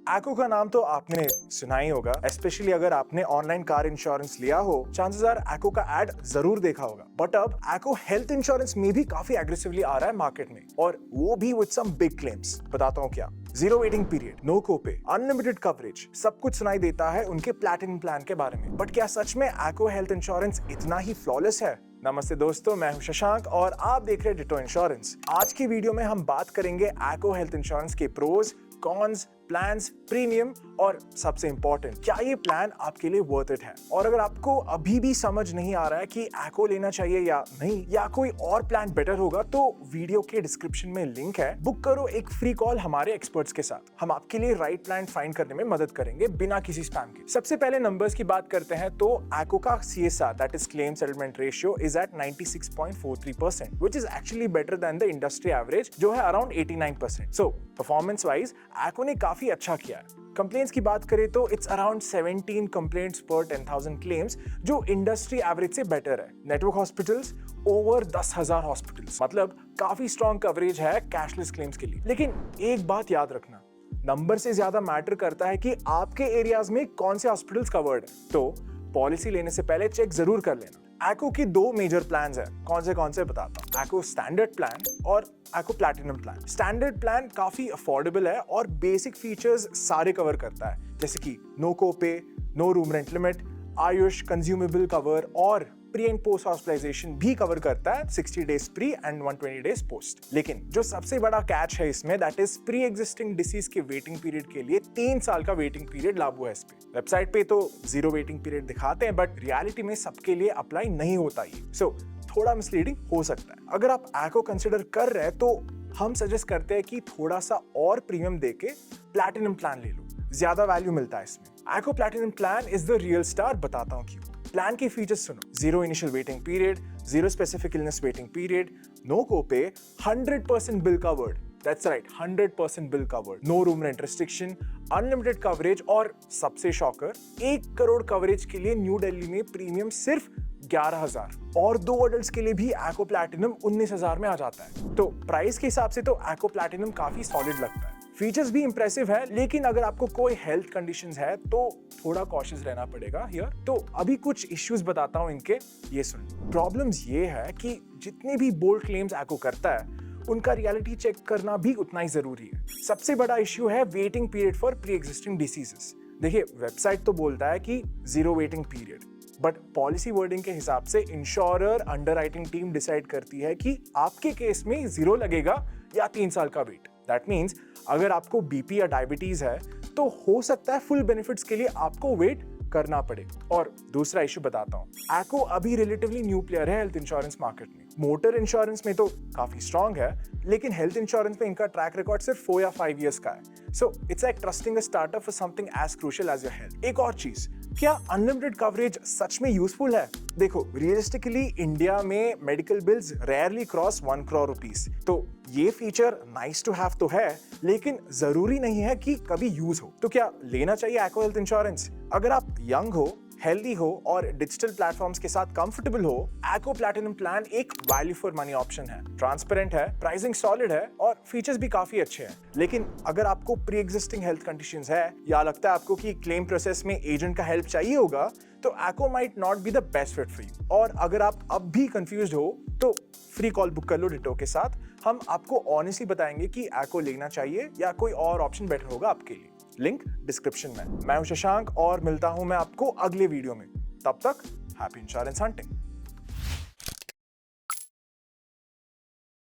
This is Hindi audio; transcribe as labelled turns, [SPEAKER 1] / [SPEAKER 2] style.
[SPEAKER 1] ACO का नाम तो आपने सुना ही होगा, स्पेशली अगर आपने ऑनलाइन कार इंश्योरेंस लिया हो, चांसेस आर ACO का एड जरूर देखा होगा। बट अब ACO हेल्थ इंश्योरेंस में भी काफी एग्रेसिवली आ रहा है मार्केट में, और वो भी विद सम बिग क्लेम्स। बताता हूँ क्या। जीरो वेटिंग पीरियड, नो कोपे, अनलिमिटेड कवरेज, सब कुछ सुनाई देता है उनके प्लैटिनम प्लान के बारे में। बट क्या सच में ACO हेल्थ इंश्योरेंस इतना ही फ्लॉलेस है? नमस्ते दोस्तों, मैं हूं शशांक और आप देख रहे हैं डिटो इंश्योरेंस। आज की वीडियो में हम बात करेंगे ACO हेल्थ इंश्योरेंस के प्रोज, कॉन्स, प्लान्स, प्रीमियम और सबसे इंपॉर्टेंट, क्या ये प्लान आपके लिए वर्थ इट है। और अगर आपको अभी भी समझ नहीं आ रहा है कि ACO लेना चाहिए या नहीं, या कोई और प्लान बेटर होगा, तो वीडियो के डिस्क्रिप्शन में लिंक है, बुक करो एक फ्री कॉल हमारे एक्सपर्ट्स के साथ। हम आपके लिए राइट प्लान फाइंड करने में मदद करेंगे बिना किसी स्पैम के। सबसे पहले नंबर्स की बात करते हैं तो ACO का CSR, that is claim settlement ratio, is at 96.43%, which is actually better than the industry average जो है around 89%। So performance wise ACO ने काफी अच्छा किया है। कंप्लेंट्स की बात करें तो इट्स अराउंड 17 कंप्लेंट्स पर 10,000 क्लेम्स, जो इंडस्ट्री एवरेज से बेटर है। नेटवर्क हॉस्पिटल्स ओवर 10,000 हॉस्पिटल्स, मतलब काफी स्ट्रॉन्ग कवरेज है कैशलेस क्लेम्स के लिए। लेकिन एक बात याद रखना, नंबर से ज्यादा मैटर करता है कि आपके एरियाज में कौन से हॉस्पिटल्स कवर्ड है। तो पॉलिसी लेने से पहले चेक जरूर कर लेना। ACO की दो मेजर प्लान्स हैं, कौन से बताता हूँ। ACO स्टैंडर्ड प्लान और ACO platinum plan. Standard plan काफी अफोर्डेबल है और बेसिक फीचर्स सारे कवर करता है, जैसे कि no copay, no room rent limit, Ayush consumable cover और प्री एंड पोस्ट हॉस्पिटलाइजेशन भी कवर करता है, 60 days pre and 120 days post. लेकिन जो सबसे बड़ा कैच है इसमें, that is pre existing disease के वेटिंग पीरियड के लिए 3 साल का वेटिंग पीरियड लागू है इस पे। वेबसाइट पे तो जीरो वेटिंग पीरियड दिखाते हैं, बट रियलिटी में सबके लिए अप्लाई नहीं होता ये। सो थोड़ा मिसलीडिंग हो सकता है। अगर आप ACO कंसिडर कर रहे हैं तो हम सजेस्ट करते हैं कि थोड़ा सा और प्रीमियम देके प्लैटिनम प्लान ले लो, ज्यादा वैल्यू मिलता है इसमें। ACO platinum plan is the real star, बताता हूँ क्यों। प्लान के फीचर्स सुनो। Zero initial waiting period, zero specific illness waiting period, no copay, 100% bill covered, that's right 100% bill covered, no room rent restriction, unlimited coverage और सबसे शॉकर, 1 करोड़ कवरेज के लिए न्यू दिल्ली में प्रीमियम सिर्फ 11,000 और 2 अडल्ट्स के लिए भी ACO प्लैटिनम 19,000 में आ जाता है। तो प्राइस के हिसाब से तो ACO प्लैटिनम काफी सॉलिड लगता है। फीचर्स भी इंप्रेसिव है, लेकिन अगर आपको कोई हेल्थ कंडीशंस है तो थोड़ा कॉशियस रहना पड़ेगा हियर। तो अभी कुछ इश्यूज बताता हूं इनके, ये सुन। प्रॉब्लम्स ये है कि जितने भी बोल्ड क्लेम्स ACO करता है उनका रियलिटी चेक करना भी उतना ही जरूरी है। सबसे बड़ा इश्यू है waiting period for pre existing diseases. देखिए, वेबसाइट तो बोलता है कि zero waiting period, but policy wording के हिसाब से इंश्योरर अंडरराइटिंग टीम डिसाइड करती है कि आपके केस में जीरो लगेगा या 3 साल का वेट। दैट मीन्स अगर आपको BP या डायबिटीज है तो हो सकता है फुल बेनिफिट्स के लिए आपको वेट करना पड़े। और दूसरा इश्यू बताता हूँ, ACO अभी रिलेटिवली न्यू प्लेयर है हेल्थ इंश्योरेंस मार्केट में। मोटर इंश्योरेंस में तो काफी स्ट्रांग है, लेकिन हेल्थ इंश्योरेंस में इनका ट्रैक रिकॉर्ड सिर्फ 4 या 5 इयर्स का है। So it's like trusting a startup for something as crucial as your health. एक और चीज, क्या अनलिमिटेड कवरेज सच में यूजफुल है? देखो, रियलिस्टिकली इंडिया में medical bills rarely cross 1 crore rupees, तो ये फीचर नाइस टू हैव तो है, लेकिन जरूरी नहीं है कि कभी यूज हो। तो क्या लेना चाहिए ACO हेल्थ इंश्योरेंस? अगर आप यंग हो, हेल्दी हो और डिजिटल प्लेटफॉर्म्स के साथ कंफर्टेबल हो, ACO प्लैटिनम प्लान एक वैल्यू फॉर मनी ऑप्शन है। ट्रांसपेरेंट है, प्राइसिंग सॉलिड है और फीचर्स भी काफी अच्छे हैं। लेकिन अगर आपको प्री एग्जिस्टिंग हेल्थ कंडीशंस है या लगता है आपको कि क्लेम प्रोसेस में एजेंट का हेल्प चाहिए होगा, तो ACO might not be the best fit for you. और अगर आप अब भी कंफ्यूज्ड हो तो फ्री कॉल बुक कर लो डिटो के साथ। हम आपको ऑनेस्टली बताएंगे कि ACO लेना चाहिए या कोई और ऑप्शन बेटर होगा आपके लिए। लिंक डिस्क्रिप्शन में। मैं हूं शशांक और मिलता हूं मैं आपको अगले वीडियो में। तब तक हैप्पी इंश्योरेंस हंटिंग।